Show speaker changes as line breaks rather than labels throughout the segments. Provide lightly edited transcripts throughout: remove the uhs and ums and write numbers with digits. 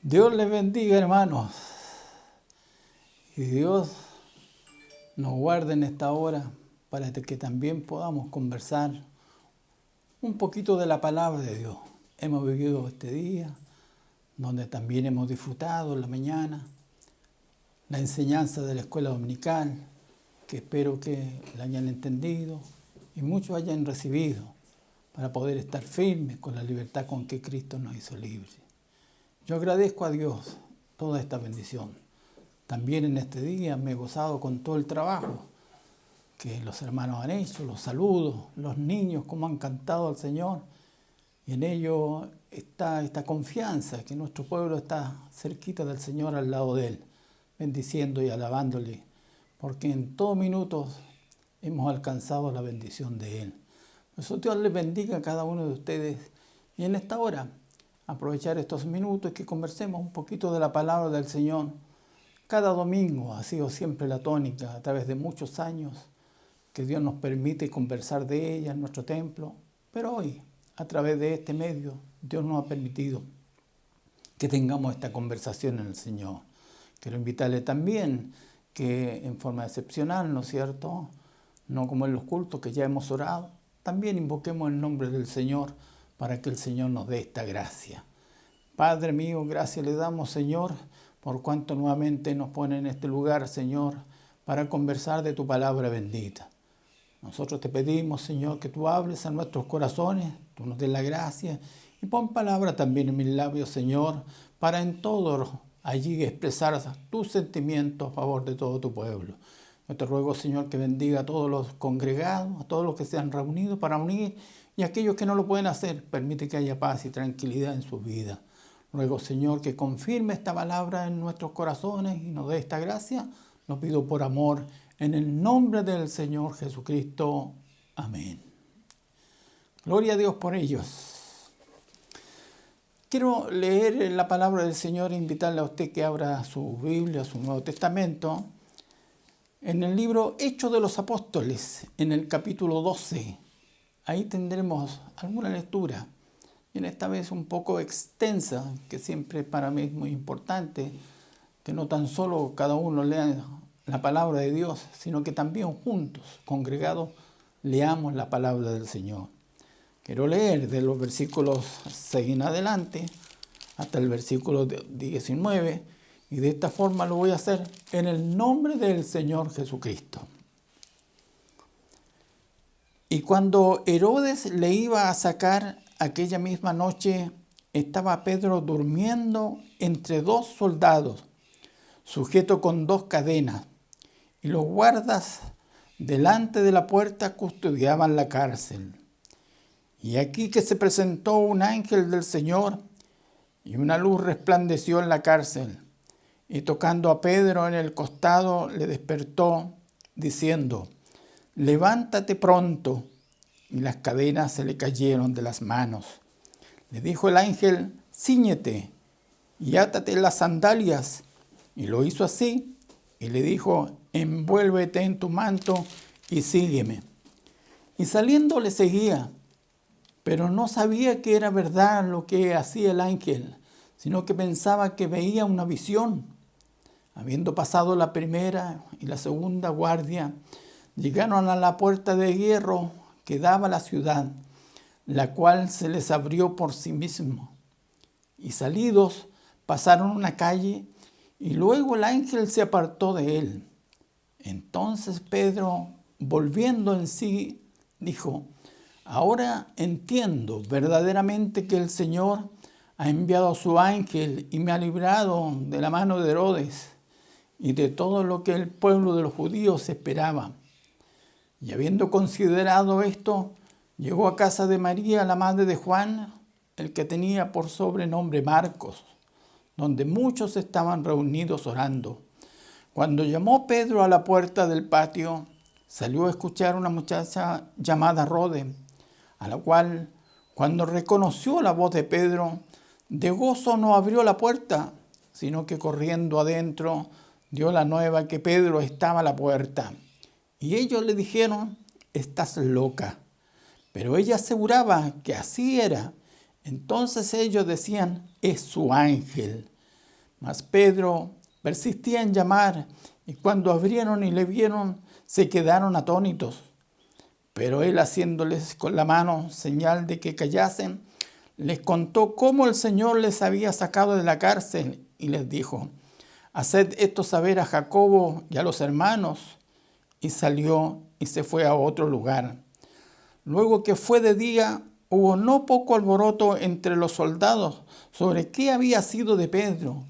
Dios les bendiga, hermanos. Y Dios nos guarde en esta hora para que también podamos conversar un poquito de la palabra de Dios. Hemos vivido este día donde también hemos disfrutado en la mañana la enseñanza de la escuela dominical, que espero que la hayan entendido y muchos hayan recibido para poder estar firmes con la libertad con que Cristo nos hizo libres. Yo agradezco a Dios toda esta bendición. También en este día me he gozado con todo el trabajo que los hermanos han hecho, los saludos, los niños, cómo han cantado al Señor. Y en ello está esta confianza que nuestro pueblo está cerquita del Señor, al lado de Él, bendiciendo y alabándole, porque en todo minuto hemos alcanzado la bendición de Él. Por eso Dios les bendiga a cada uno de ustedes. Y en esta hora, aprovechar estos minutos y que conversemos un poquito de la palabra del Señor. Cada domingo ha sido siempre la tónica, a través de muchos años, que Dios nos permite conversar de ella en nuestro templo. Pero hoy, a través de este medio, Dios nos ha permitido que tengamos esta conversación en el Señor. Quiero invitarle también que en forma excepcional, ¿no es cierto?, no como en los cultos que ya hemos orado, también invoquemos el nombre del Señor para que el Señor nos dé esta gracia. Padre mío, gracias le damos, Señor, por cuanto nuevamente nos pone en este lugar, Señor, para conversar de tu palabra bendita. Nosotros te pedimos, Señor, que tú hables a nuestros corazones, tú nos des la gracia y pon palabra también en mis labios, Señor, para en todo allí expresar tus sentimientos a favor de todo tu pueblo. Yo te ruego, Señor, que bendiga a todos los congregados, a todos los que se han reunido para unir, y aquellos que no lo pueden hacer, permite que haya paz y tranquilidad en su vida. Ruego, Señor, que confirme esta palabra en nuestros corazones y nos dé esta gracia. Lo pido por amor, en el nombre del Señor Jesucristo. Amén. Gloria a Dios por ellos. Quiero leer la palabra del Señor e invitarle a usted que abra su Biblia, su Nuevo Testamento, en el libro Hechos de los Apóstoles, en el capítulo 12. Ahí tendremos alguna lectura, y en esta vez un poco extensa, que siempre para mí es muy importante, que no tan solo cada uno lea la palabra de Dios, sino que también juntos, congregados, leamos la palabra del Señor. Quiero leer de los versículos 6 en adelante hasta el versículo 19, y de esta forma lo voy a hacer en el nombre del Señor Jesucristo. Y cuando Herodes le iba a sacar aquella misma noche, estaba Pedro durmiendo entre dos soldados, sujeto con dos cadenas, y los guardas delante de la puerta custodiaban la cárcel. Y aquí que se presentó un ángel del Señor, y una luz resplandeció en la cárcel, y tocando a Pedro en el costado le despertó, diciendo: «Levántate pronto». Y las cadenas se le cayeron de las manos. Le dijo el ángel: «Cíñete y átate las sandalias». Y lo hizo así, y le dijo: «Envuélvete en tu manto y sígueme». Y saliendo le seguía, pero no sabía que era verdad lo que hacía el ángel, sino que pensaba que veía una visión. Habiendo pasado la primera y la segunda guardia, llegaron a la puerta de hierro que daba a la ciudad, la cual se les abrió por sí mismo. Y salidos, pasaron una calle, y luego el ángel se apartó de él. Entonces Pedro, volviendo en sí, dijo: «Ahora entiendo verdaderamente que el Señor ha enviado a su ángel y me ha librado de la mano de Herodes y de todo lo que el pueblo de los judíos esperaba». Y habiendo considerado esto, llegó a casa de María, la madre de Juan, el que tenía por sobrenombre Marcos, donde muchos estaban reunidos orando. Cuando llamó Pedro a la puerta del patio, salió a escuchar una muchacha llamada Rode, a la cual, cuando reconoció la voz de Pedro, de gozo no abrió la puerta, sino que corriendo adentro dio la nueva que Pedro estaba a la puerta. Y ellos le dijeron: «Estás loca». Pero ella aseguraba que así era. Entonces ellos decían: «Es su ángel». Mas Pedro persistía en llamar, y cuando abrieron y le vieron, se quedaron atónitos. Pero él, haciéndoles con la mano señal de que callasen, les contó cómo el Señor les había sacado de la cárcel y les dijo: haced esto saber a Jacobo y a los hermanos. Y salió y se fue a otro lugar. Luego que fue de día, hubo no poco alboroto entre los soldados sobre qué había sido de Pedro.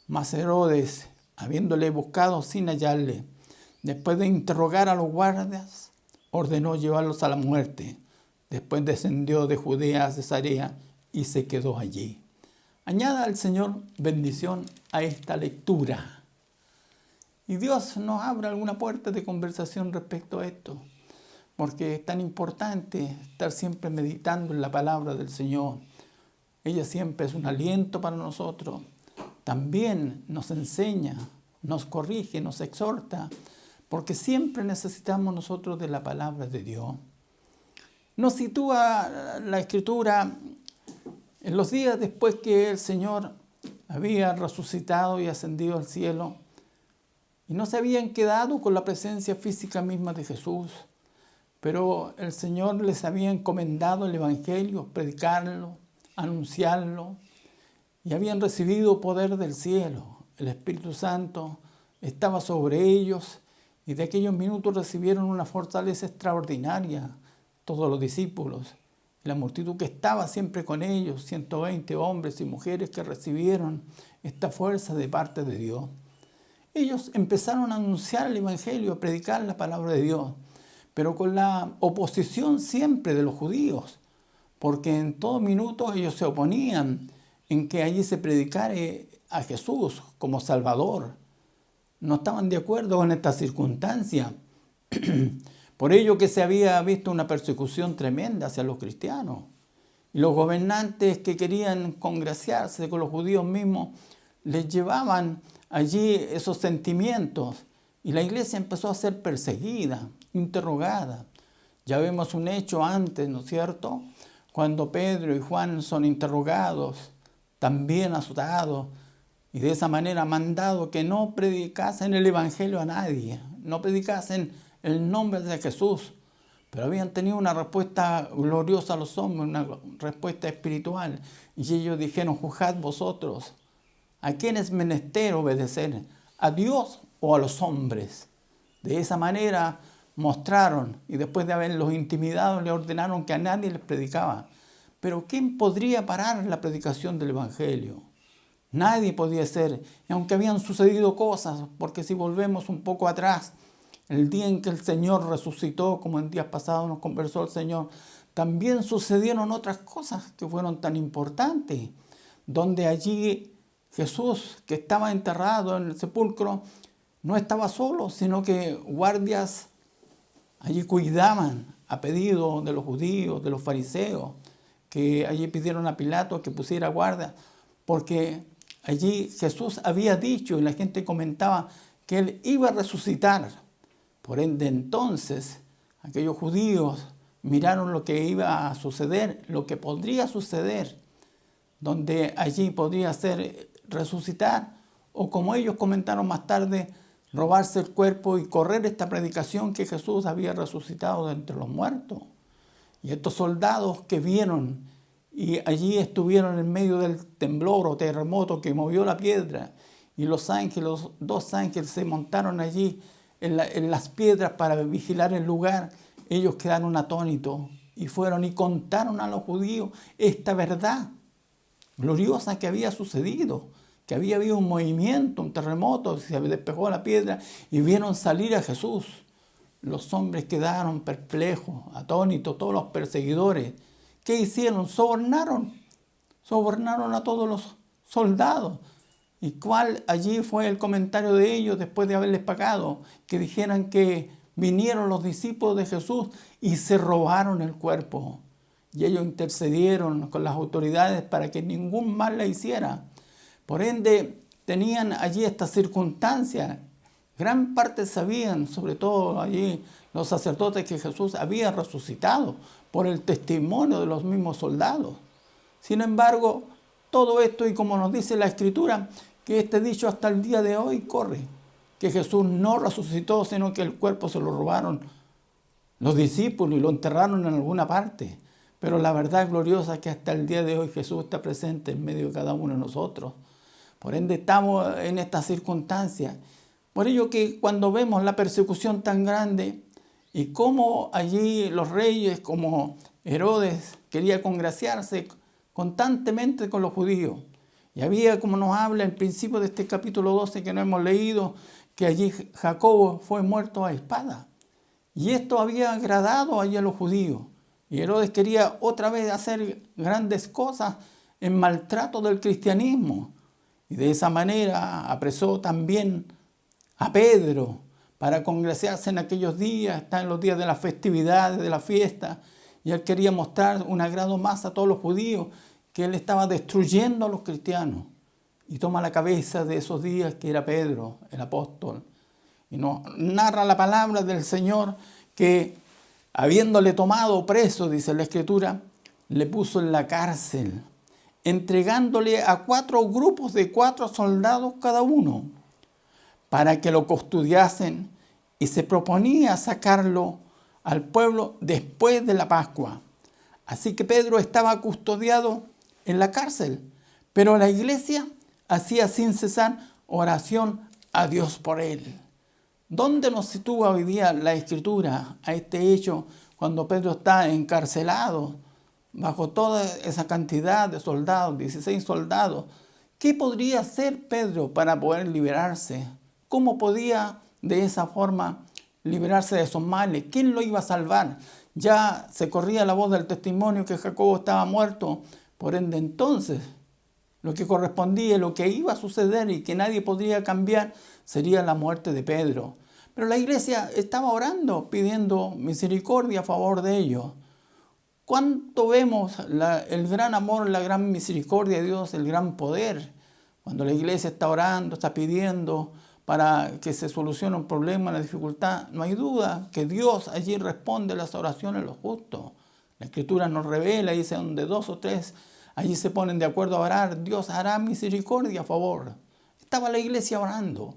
Mas Herodes, habiéndole buscado sin hallarle, después de interrogar a los guardias, ordenó llevarlos a la muerte. Después descendió de Judea a Cesarea y se quedó allí. Añada al Señor bendición a esta lectura. Y Dios nos abre alguna puerta de conversación respecto a esto, porque es tan importante estar siempre meditando en la palabra del Señor. Ella siempre es un aliento para nosotros. También nos enseña, nos corrige, nos exhorta, porque siempre necesitamos nosotros de la palabra de Dios. Nos sitúa la Escritura en los días después que el Señor había resucitado y ascendido al cielo, y no se habían quedado con la presencia física misma de Jesús, pero el Señor les había encomendado el Evangelio, predicarlo, anunciarlo, y habían recibido poder del cielo. El Espíritu Santo estaba sobre ellos, y de aquellos minutos recibieron una fortaleza extraordinaria todos los discípulos. La multitud que estaba siempre con ellos, 120 hombres y mujeres que recibieron esta fuerza de parte de Dios. Ellos empezaron a anunciar el Evangelio, a predicar la palabra de Dios, pero con la oposición siempre de los judíos, porque en todo minuto ellos se oponían en que allí se predicara a Jesús como Salvador. No estaban de acuerdo con esta circunstancia. Por ello que se había visto una persecución tremenda hacia los cristianos. Y los gobernantes que querían congraciarse con los judíos mismos les llevaban allí esos sentimientos. Y la iglesia empezó a ser perseguida, interrogada. Ya vemos un hecho antes, ¿no es cierto? Cuando Pedro y Juan son interrogados, también azotados, y de esa manera mandado que no predicasen el Evangelio a nadie, no predicasen el nombre de Jesús. Pero habían tenido una respuesta gloriosa a los hombres, una respuesta espiritual. Y ellos dijeron: juzgad vosotros, ¿a quién es menester obedecer? ¿A Dios o a los hombres? De esa manera mostraron, y después de haberlos intimidado, le ordenaron que a nadie les predicaba. Pero ¿quién podría parar la predicación del Evangelio? Nadie podía ser, y aunque habían sucedido cosas, porque si volvemos un poco atrás, el día en que el Señor resucitó, como en días pasados nos conversó el Señor, también sucedieron otras cosas que fueron tan importantes, donde allí Jesús, que estaba enterrado en el sepulcro, no estaba solo, sino que guardias allí cuidaban a pedido de los judíos, de los fariseos, que allí pidieron a Pilato que pusiera guardia, porque allí Jesús había dicho, y la gente comentaba, que él iba a resucitar. Por ende, entonces, aquellos judíos miraron lo que iba a suceder, lo que podría suceder, donde allí podría ser resucitar, o como ellos comentaron más tarde, robarse el cuerpo y correr esta predicación que Jesús había resucitado de entre los muertos. Y estos soldados que vieron y allí estuvieron en medio del temblor o terremoto que movió la piedra, y los ángeles, los dos ángeles se montaron allí en las piedras para vigilar el lugar, ellos quedaron atónitos y fueron y contaron a los judíos esta verdad gloriosa que había sucedido, que había habido un movimiento, un terremoto, se despejó la piedra y vieron salir a Jesús. Los hombres quedaron perplejos, atónitos, todos los perseguidores. ¿Qué hicieron? Sobornaron a todos los soldados. ¿Y cuál allí fue el comentario de ellos después de haberles pagado? Que dijeran que vinieron los discípulos de Jesús y se robaron el cuerpo. Y ellos intercedieron con las autoridades para que ningún mal le hiciera. Por ende, tenían allí esta circunstancia. Gran parte sabían, sobre todo allí los sacerdotes, que Jesús había resucitado por el testimonio de los mismos soldados. Sin embargo, todo esto, y como nos dice la Escritura, que este dicho hasta el día de hoy corre, que Jesús no resucitó, sino que el cuerpo se lo robaron los discípulos y lo enterraron en alguna parte. Pero la verdad gloriosa es que hasta el día de hoy Jesús está presente en medio de cada uno de nosotros. Por ende estamos en estas circunstancias. Por ello que cuando vemos la persecución tan grande y cómo allí los reyes como Herodes quería congraciarse constantemente con los judíos. Y había, como nos habla en principio de este capítulo 12 que no hemos leído, que allí Jacobo fue muerto a espada. Y esto había agradado allí a los judíos. Y Herodes quería otra vez hacer grandes cosas en maltrato del cristianismo. Y de esa manera apresó también a Pedro para congraciarse en aquellos días, está en los días de las festividades, de la fiesta. Y él quería mostrar un agrado más a todos los judíos, que él estaba destruyendo a los cristianos. Y toma la cabeza de esos días, que era Pedro, el apóstol. Y nos narra la palabra del Señor que, habiéndole tomado preso, dice la Escritura, le puso en la cárcel, entregándole a 4 grupos de 4 soldados cada uno, para que lo custodiasen, y se proponía sacarlo al pueblo después de la Pascua. Así que Pedro estaba custodiado en la cárcel, pero la iglesia hacía sin cesar oración a Dios por él. ¿Dónde nos sitúa hoy día la Escritura a este hecho cuando Pedro está encarcelado bajo toda esa cantidad de soldados, 16 soldados? ¿Qué podría hacer Pedro para poder liberarse? ¿Cómo podía de esa forma liberarse de esos males? ¿Quién lo iba a salvar? Ya se corría la voz del testimonio que Jacobo estaba muerto. Por ende, entonces, lo que correspondía, lo que iba a suceder y que nadie podría cambiar, sería la muerte de Pedro. Pero la iglesia estaba orando, pidiendo misericordia a favor de ellos. ¿Cuánto vemos el gran amor, la gran misericordia de Dios, el gran poder? Cuando la iglesia está orando, está pidiendo para que se solucione un problema, una dificultad, no hay duda que Dios allí responde las oraciones de los justos. La Escritura nos revela, dice, donde 2 o 3 allí se ponen de acuerdo a orar, Dios hará misericordia a favor. Estaba la iglesia orando.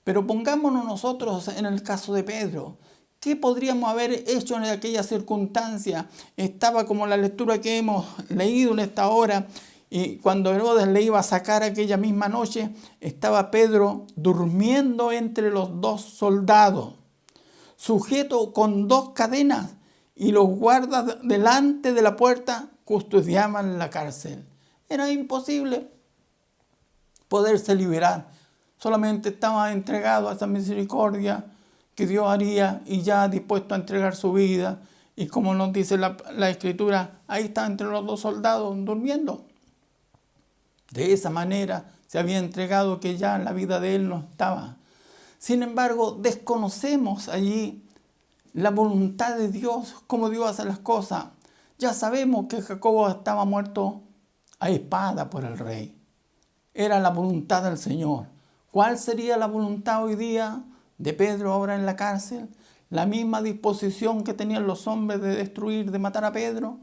Pero pongámonos nosotros en el caso de Pedro. ¿Qué podríamos haber hecho en aquella circunstancia? Estaba como la lectura que hemos leído en esta hora. Y cuando Herodes le iba a sacar aquella misma noche, estaba Pedro durmiendo entre los 2 soldados, sujeto con 2 cadenas, y los guardas delante de la puerta custodiaban la cárcel. Era imposible poderse liberar. Solamente estaba entregado a esa misericordia que Dios haría y ya dispuesto a entregar su vida. Y como nos dice la Escritura, ahí está entre los 2 soldados durmiendo. De esa manera se había entregado que ya la vida de él no estaba. Sin embargo, desconocemos allí la voluntad de Dios, cómo Dios hace las cosas. Ya sabemos que Jacobo estaba muerto a espada por el rey. Era la voluntad del Señor. ¿Cuál sería la voluntad hoy día de Pedro ahora en la cárcel? ¿La misma disposición que tenían los hombres de destruir, de matar a Pedro?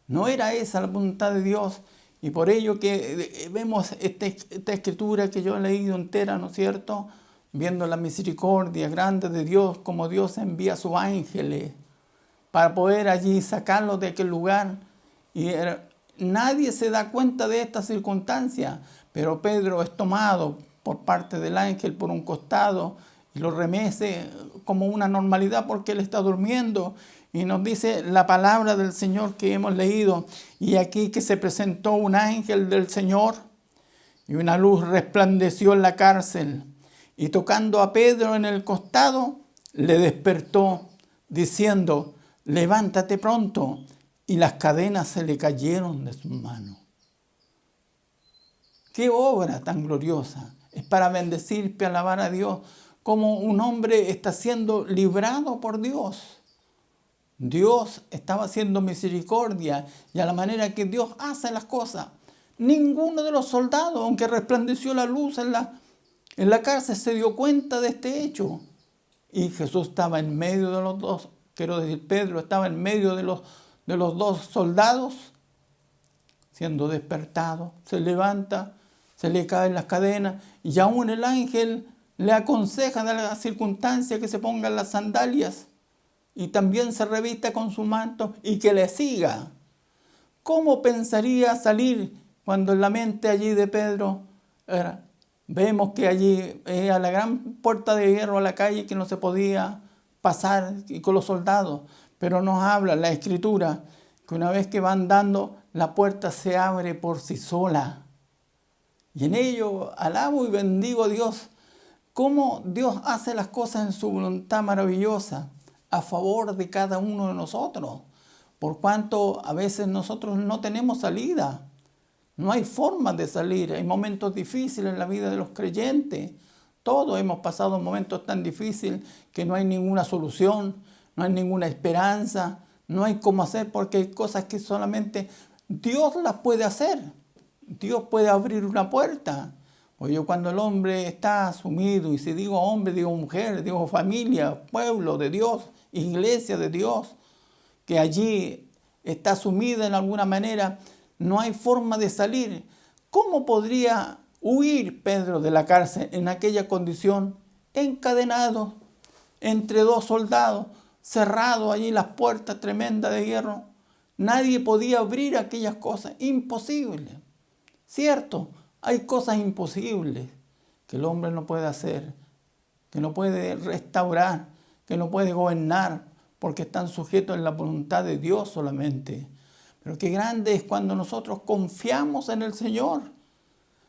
No era esa la voluntad de Dios. Y por ello que vemos esta escritura que yo he leído entera, ¿no es cierto? Viendo la misericordia grande de Dios, como Dios envía a sus ángeles para poder allí sacarlos de aquel lugar. Y nadie se da cuenta de esta circunstancia, pero Pedro es tomado por parte del ángel por un costado y lo remece como una normalidad porque él está durmiendo. Y nos dice la palabra del Señor que hemos leído. Y aquí que se presentó un ángel del Señor y una luz resplandeció en la cárcel. Y tocando a Pedro en el costado, le despertó diciendo, levántate pronto. Y las cadenas se le cayeron de sus manos. ¡Qué obra tan gloriosa! Es para bendecir y alabar a Dios. Como un hombre está siendo librado por Dios. Dios estaba haciendo misericordia y a la manera que Dios hace las cosas. Ninguno de los soldados, aunque resplandeció la luz en la cárcel, se dio cuenta de este hecho. Y Jesús estaba en medio de los 2, quiero decir, Pedro estaba en medio de los 2 soldados, siendo despertado, se levanta, se le caen las cadenas y aún el ángel le aconseja de la circunstancia que se pongan las sandalias y también se revista con su manto y que le siga. ¿Cómo pensaría salir cuando en la mente allí de Pedro vemos que allí a la gran puerta de hierro a la calle que no se podía pasar y con los soldados? Pero nos habla la Escritura que una vez que va andando la puerta se abre por sí sola. Y en ello alabo y bendigo a Dios, cómo Dios hace las cosas en su voluntad maravillosa a favor de cada uno de nosotros, por cuanto a veces nosotros no tenemos salida, no hay forma de salir, hay momentos difíciles en la vida de los creyentes, todos hemos pasado momentos tan difíciles que no hay ninguna solución, no hay ninguna esperanza, no hay cómo hacer porque hay cosas que solamente Dios las puede hacer. Dios puede abrir una puerta. Porque cuando el hombre está sumido, y si digo hombre, digo mujer, digo familia, pueblo de Dios, iglesia de Dios, que allí está sumida en alguna manera, no hay forma de salir. ¿Cómo podría huir Pedro de la cárcel en aquella condición? Encadenado entre dos soldados, cerrado allí las puertas tremendas de hierro. Nadie podía abrir aquellas cosas, imposible. Cierto, hay cosas imposibles que el hombre no puede hacer, que no puede restaurar, que no puede gobernar, porque están sujetos en la voluntad de Dios solamente. Pero qué grande es cuando nosotros confiamos en el Señor,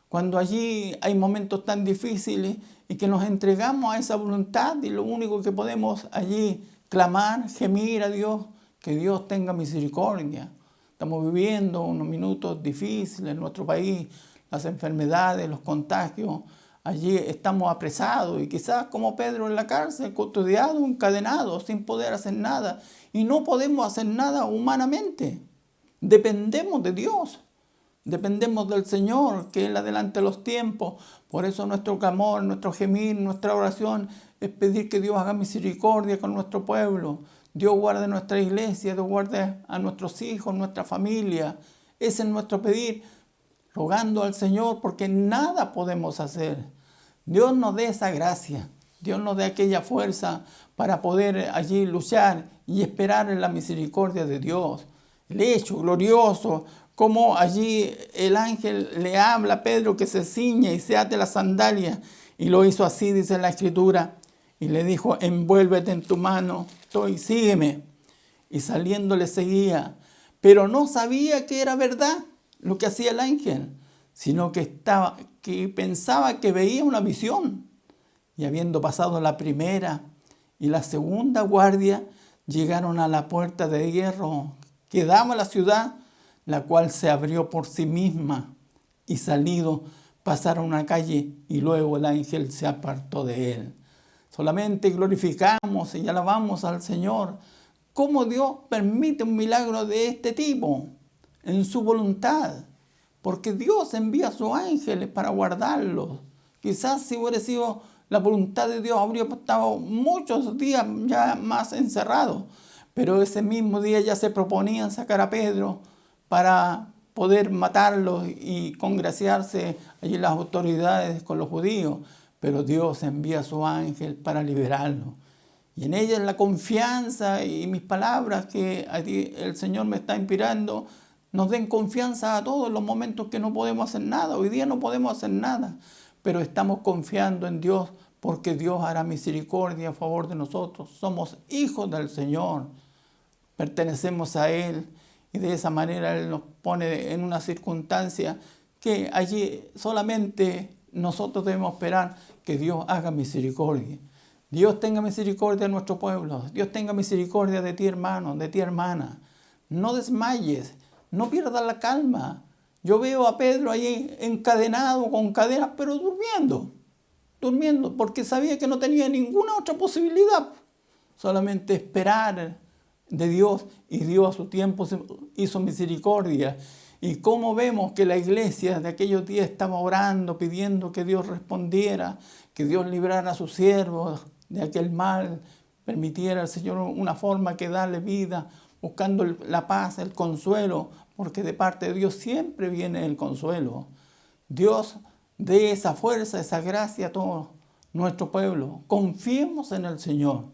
cuando allí hay momentos tan difíciles y que nos entregamos a esa voluntad y lo único que podemos allí clamar, gemir a Dios, que Dios tenga misericordia. Estamos viviendo unos minutos difíciles en nuestro país, las enfermedades, los contagios. Allí estamos apresados y quizás como Pedro en la cárcel, custodiado, encadenado, sin poder hacer nada. Y no podemos hacer nada humanamente. Dependemos de Dios, dependemos del Señor, que Él adelante los tiempos. Por eso nuestro clamor, nuestro gemir, nuestra oración es pedir que Dios haga misericordia con nuestro pueblo. Dios guarde nuestra iglesia, Dios guarde a nuestros hijos, nuestra familia. Ese es nuestro pedir, rogando al Señor, porque nada podemos hacer. Dios nos dé esa gracia, Dios nos dé aquella fuerza para poder allí luchar y esperar en la misericordia de Dios. El hecho glorioso, como allí el ángel le habla a Pedro que se ciñe y se ate las sandalias, y lo hizo así, dice la Escritura, y le dijo, envuélvete en tu mano, y sígueme. Y saliendo le seguía, pero no sabía que era verdad lo que hacía el ángel, sino que pensaba que veía una visión. Y habiendo pasado la primera y la segunda guardia, llegaron a la puerta de hierro que daba a la ciudad, la cual se abrió por sí misma, y salido pasaron una calle y luego el ángel se apartó de él. Solamente glorificamos y alabamos al Señor. ¿Cómo Dios permite un milagro de este tipo? En su voluntad. Porque Dios envía a sus ángeles para guardarlos. Quizás si hubiera sido la voluntad de Dios, habría estado muchos días ya más encerrado. Pero ese mismo día ya se proponían sacar a Pedro para poder matarlo y congraciarse allí las autoridades con los judíos. Pero Dios envía a su ángel para liberarlo. Y en ella es la confianza y mis palabras que el Señor me está inspirando, nos den confianza a todos en los momentos que no podemos hacer nada. Hoy día no podemos hacer nada, pero estamos confiando en Dios porque Dios hará misericordia a favor de nosotros. Somos hijos del Señor, pertenecemos a Él y de esa manera Él nos pone en una circunstancia que allí solamente nosotros debemos esperar que Dios haga misericordia. Dios tenga misericordia de nuestro pueblo. Dios tenga misericordia de ti, hermano, de ti, hermana. No desmayes, no pierdas la calma. Yo veo a Pedro ahí encadenado con cadenas, pero durmiendo, porque sabía que no tenía ninguna otra posibilidad. Solamente esperar de Dios, y Dios a su tiempo hizo misericordia. Y como vemos que la iglesia de aquellos días estaba orando, pidiendo que Dios respondiera, que Dios librara a sus siervos de aquel mal, permitiera al Señor una forma que darle vida, buscando la paz, el consuelo, porque de parte de Dios siempre viene el consuelo. Dios dé esa fuerza, esa gracia a todo nuestro pueblo. Confiemos en el Señor.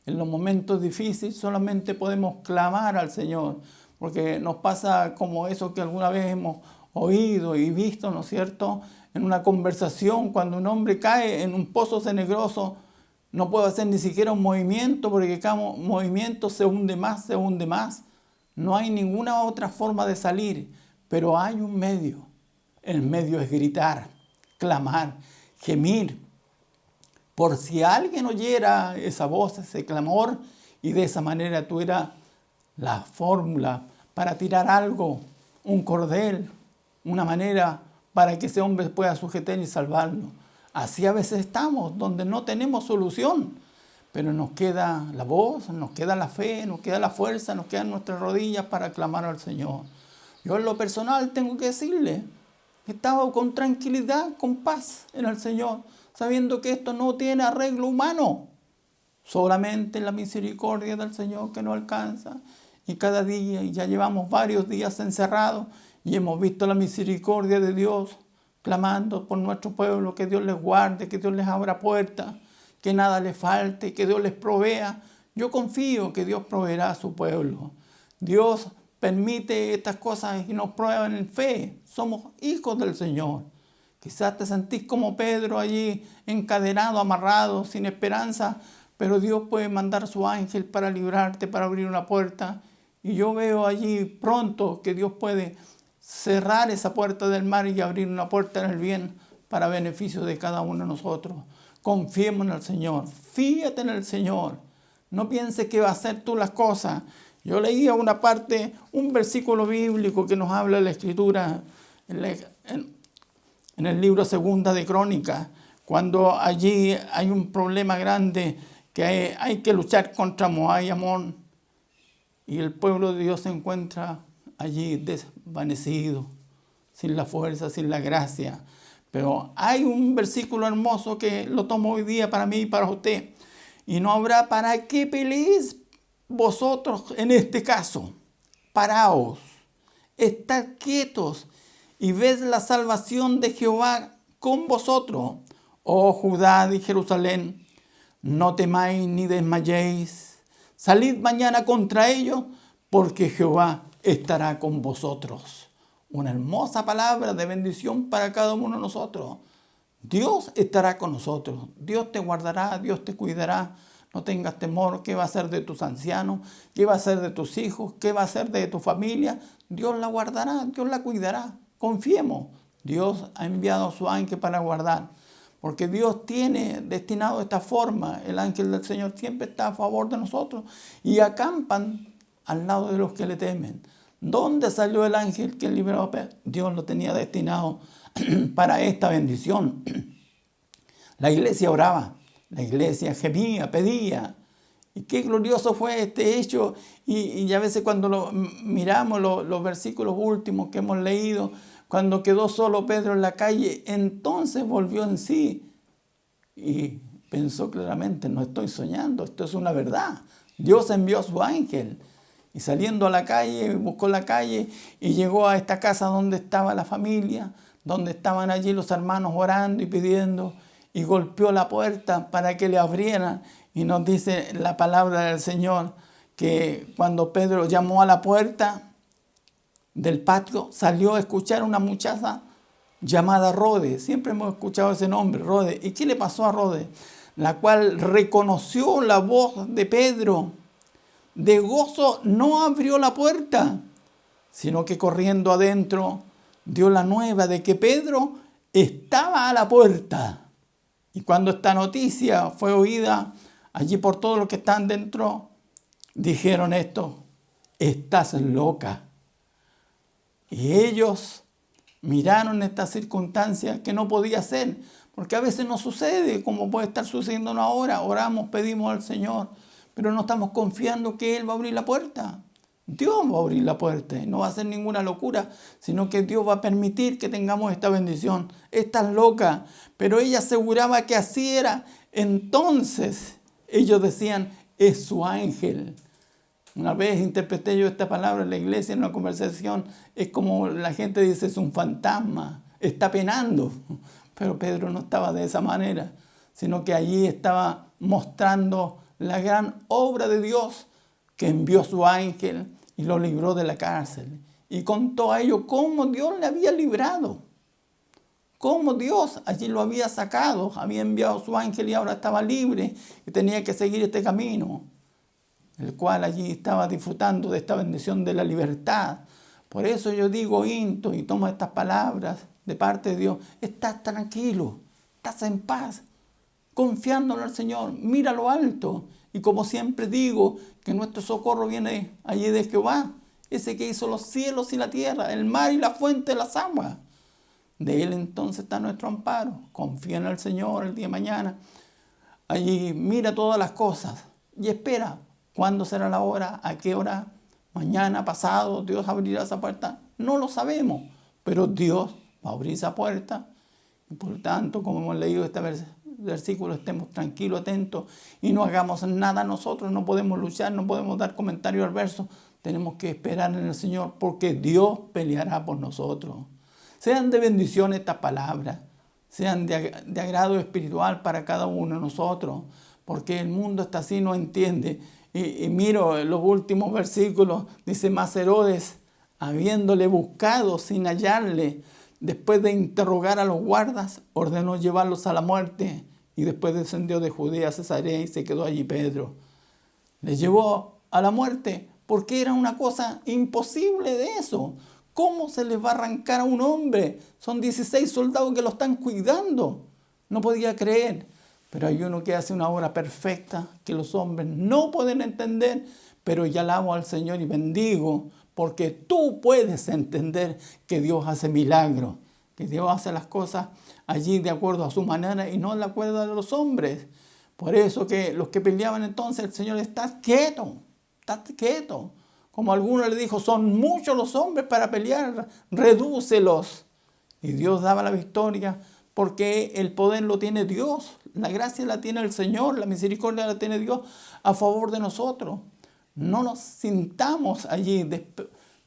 En los momentos difíciles solamente podemos clamar al Señor, porque nos pasa como eso que alguna vez hemos oído y visto, ¿no es cierto?, en una conversación, cuando un hombre cae en un pozo cenagoso, no puede hacer ni siquiera un movimiento, porque cada movimiento se hunde más, se hunde más. No hay ninguna otra forma de salir, pero hay un medio. El medio es gritar, clamar, gemir. Por si alguien oyera esa voz, ese clamor, y de esa manera tuviera la fórmula para tirar algo, un cordel, una manera para que ese hombre pueda sujetar y salvarlo. Así a veces estamos, donde no tenemos solución, pero nos queda la voz, nos queda la fe, nos queda la fuerza, nos quedan nuestras rodillas para clamar al Señor. Yo en lo personal tengo que decirle, he estado con tranquilidad, con paz en el Señor, sabiendo que esto no tiene arreglo humano, solamente la misericordia del Señor que nos alcanza. Y cada día, y ya llevamos varios días encerrados, y hemos visto la misericordia de Dios, clamando por nuestro pueblo, que Dios les guarde, que Dios les abra puertas, que nada les falte, que Dios les provea. Yo confío que Dios proveerá a su pueblo. Dios permite estas cosas y nos prueban en fe. Somos hijos del Señor. Quizás te sentís como Pedro allí, encadenado, amarrado, sin esperanza, pero Dios puede mandar su ángel para librarte, para abrir una puerta. Y yo veo allí pronto que Dios puede cerrar esa puerta del mar y abrir una puerta en el bien para beneficio de cada uno de nosotros. Confiemos en el Señor, fíjate en el Señor. No pienses que va a hacer tú las cosas. Yo leía una parte, un versículo bíblico que nos habla de la Escritura en el libro Segunda de Crónicas, cuando allí hay un problema grande que hay que luchar contra Moab y Amón, y el pueblo de Dios se encuentra allí desvanecido, sin la fuerza, sin la gracia. Pero hay un versículo hermoso que lo tomo hoy día para mí y para usted. Y no habrá para qué peleéis vosotros en este caso. Paraos, estad quietos y ved la salvación de Jehová con vosotros, oh Judá y Jerusalén. No temáis ni desmayéis. Salid mañana contra ellos, porque Jehová estará con vosotros. Una hermosa palabra de bendición para cada uno de nosotros. Dios estará con nosotros. Dios te guardará, Dios te cuidará. No tengas temor. ¿Qué va a hacer de tus ancianos? ¿Qué va a hacer de tus hijos? ¿Qué va a hacer de tu familia? Dios la guardará, Dios la cuidará. Confiemos. Dios ha enviado a su ángel para guardar. Porque Dios tiene destinado esta forma. El ángel del Señor siempre está a favor de nosotros. Y acampan al lado de los que le temen. ¿Dónde salió el ángel que liberó a Pedro? Dios lo tenía destinado para esta bendición. La iglesia oraba, la iglesia gemía, pedía. Y qué glorioso fue este hecho. Y a veces cuando miramos los versículos últimos que hemos leído, cuando quedó solo Pedro en la calle, entonces volvió en sí y pensó claramente, no estoy soñando, esto es una verdad. Dios envió a su ángel. Y saliendo a la calle, buscó la calle y llegó a esta casa donde estaba la familia, donde estaban allí los hermanos orando y pidiendo, y golpeó la puerta para que le abrieran. Y nos dice la palabra del Señor que cuando Pedro llamó a la puerta del patio, salió a escuchar una muchacha llamada Rode. Siempre hemos escuchado ese nombre, Rode. ¿Y qué le pasó a Rode? La cual reconoció la voz de Pedro. De gozo no abrió la puerta, sino que corriendo adentro dio la nueva de que Pedro estaba a la puerta. Y cuando esta noticia fue oída allí por todos los que están dentro, dijeron esto: estás loca. Y ellos miraron esta circunstancia que no podía ser, porque a veces no sucede como puede estar sucediendo ahora. Oramos, pedimos al Señor, pero no estamos confiando que Él va a abrir la puerta. Dios va a abrir la puerta y no va a ser ninguna locura, sino que Dios va a permitir que tengamos esta bendición. Estás loca, pero ella aseguraba que así era. Entonces ellos decían, es su ángel. Una vez interpreté yo esta palabra en la iglesia en una conversación, es como la gente dice, es un fantasma, está penando. Pero Pedro no estaba de esa manera, sino que allí estaba mostrando la gran obra de Dios, que envió su ángel y lo libró de la cárcel. Y contó a ellos cómo Dios le había librado, cómo Dios allí lo había sacado, había enviado su ángel y ahora estaba libre y tenía que seguir este camino, el cual allí estaba disfrutando de esta bendición de la libertad. Por eso yo digo, Into, y tomo estas palabras de parte de Dios: estás tranquilo, estás en paz, confiando en el Señor, mira lo alto. Y como siempre digo, que nuestro socorro viene allí de Jehová, ese que hizo los cielos y la tierra, el mar y la fuente de las aguas. De Él entonces está nuestro amparo. Confía en el Señor el día de mañana. Allí mira todas las cosas y espera. ¿Cuándo será la hora? ¿A qué hora? Mañana, pasado, Dios abrirá esa puerta. No lo sabemos, pero Dios va a abrir esa puerta. Y por tanto, como hemos leído este versículo, estemos tranquilos, atentos y no hagamos nada nosotros. No podemos luchar, no podemos dar comentario al verso. Tenemos que esperar en el Señor, porque Dios peleará por nosotros. Sean de bendición estas palabras, sean de agrado espiritual para cada uno de nosotros, porque el mundo está así, no entiende. Y miro los últimos versículos, dice: mas Herodes, habiéndole buscado sin hallarle, después de interrogar a los guardas, ordenó llevarlos a la muerte, y después descendió de Judea a Cesarea y se quedó allí Pedro. Le llevó a la muerte porque era una cosa imposible de eso. ¿Cómo se les va a arrancar a un hombre? Son 16 soldados que lo están cuidando. No podía creer. Pero hay uno que hace una obra perfecta que los hombres no pueden entender. Pero ya alabo al Señor y bendigo, porque tú puedes entender que Dios hace milagros, que Dios hace las cosas allí de acuerdo a su manera y no de acuerdo a los hombres. Por eso que los que peleaban entonces, el Señor: está quieto, está quieto. Como alguno le dijo: son muchos los hombres para pelear, redúcelos. Y Dios daba la victoria, porque el poder lo tiene Dios, la gracia la tiene el Señor, la misericordia la tiene Dios a favor de nosotros. No nos sintamos allí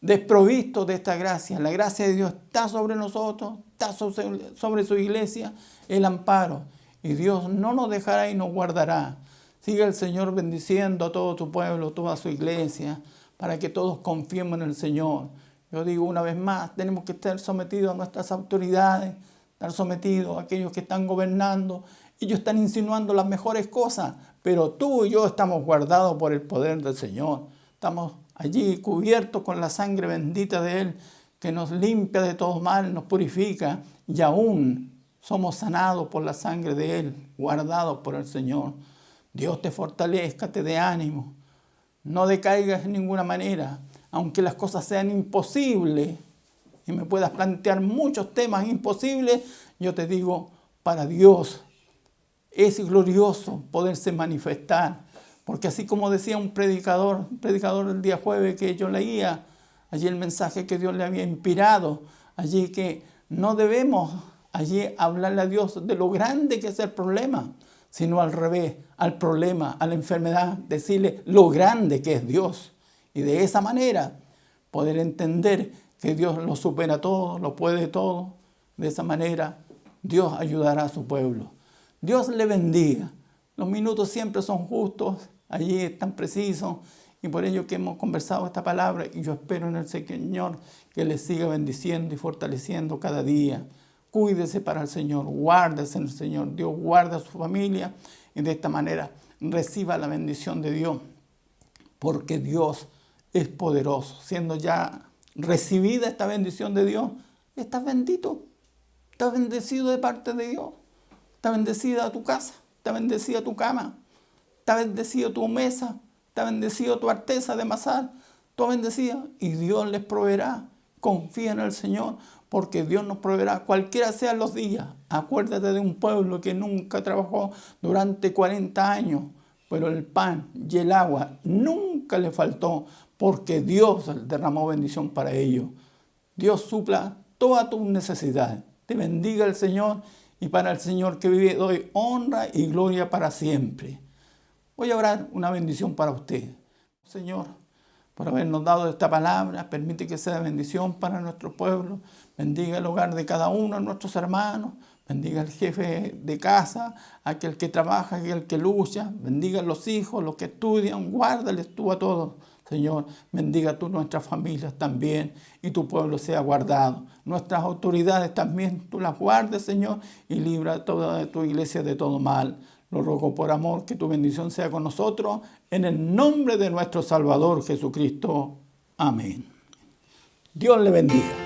desprovistos de esta gracia. La gracia de Dios está sobre nosotros, está sobre su iglesia, el amparo. Y Dios no nos dejará y nos guardará. Sigue el Señor bendiciendo a todo su pueblo, toda su iglesia, para que todos confiemos en el Señor. Yo digo una vez más, tenemos que estar sometidos a nuestras autoridades, estar sometidos a aquellos que están gobernando. Ellos están insinuando las mejores cosas, pero tú y yo estamos guardados por el poder del Señor. Estamos allí cubiertos con la sangre bendita de Él, que nos limpia de todo mal, nos purifica, y aún somos sanados por la sangre de Él, guardados por el Señor. Dios te fortalezca, te dé ánimo. No decaigas en ninguna manera, aunque las cosas sean imposibles y me puedas plantear muchos temas imposibles. Yo te digo, para Dios es glorioso poderse manifestar, porque así como decía un predicador el día jueves que yo leía, allí el mensaje que Dios le había inspirado, allí que no debemos allí hablarle a Dios de lo grande que es el problema, sino al revés, al problema, a la enfermedad, decirle lo grande que es Dios. Y de esa manera poder entender que Dios lo supera todo, lo puede todo. De esa manera Dios ayudará a su pueblo. Dios le bendiga. Los minutos siempre son justos, allí están precisos, y por ello que hemos conversado esta palabra, y yo espero en el Señor que le siga bendiciendo y fortaleciendo cada día. Cuídese para el Señor, guárdese en el Señor. Dios guarda a su familia y de esta manera reciba la bendición de Dios, porque Dios es poderoso. Siendo ya recibida esta bendición de Dios, estás bendito, estás bendecido de parte de Dios. Está bendecida tu casa, está bendecida tu cama, está bendecido tu mesa, está bendecido tu artesa de amasar, está bendecida, y Dios les proveerá. Confía en el Señor, porque Dios nos proveerá cualquiera sean los días. Acuérdate de un pueblo que nunca trabajó durante 40 años, pero el pan y el agua nunca le faltó, porque Dios derramó bendición para ellos. Dios supla todas tus necesidades. Te bendiga el Señor, y para el Señor que vive doy honra y gloria para siempre. Voy a orar una bendición para usted. Señor, por habernos dado esta palabra, permite que sea bendición para nuestro pueblo. Bendiga el hogar de cada uno de nuestros hermanos. Bendiga al jefe de casa, aquel que trabaja, aquel que lucha. Bendiga a los hijos, los que estudian. Guárdales tú a todos, Señor. Bendiga tú nuestras familias también y tu pueblo sea guardado. Nuestras autoridades también tú las guardes, Señor, y libra a toda tu iglesia de todo mal. Lo ruego por amor, que tu bendición sea con nosotros, en el nombre de nuestro Salvador Jesucristo. Amén. Dios le bendiga.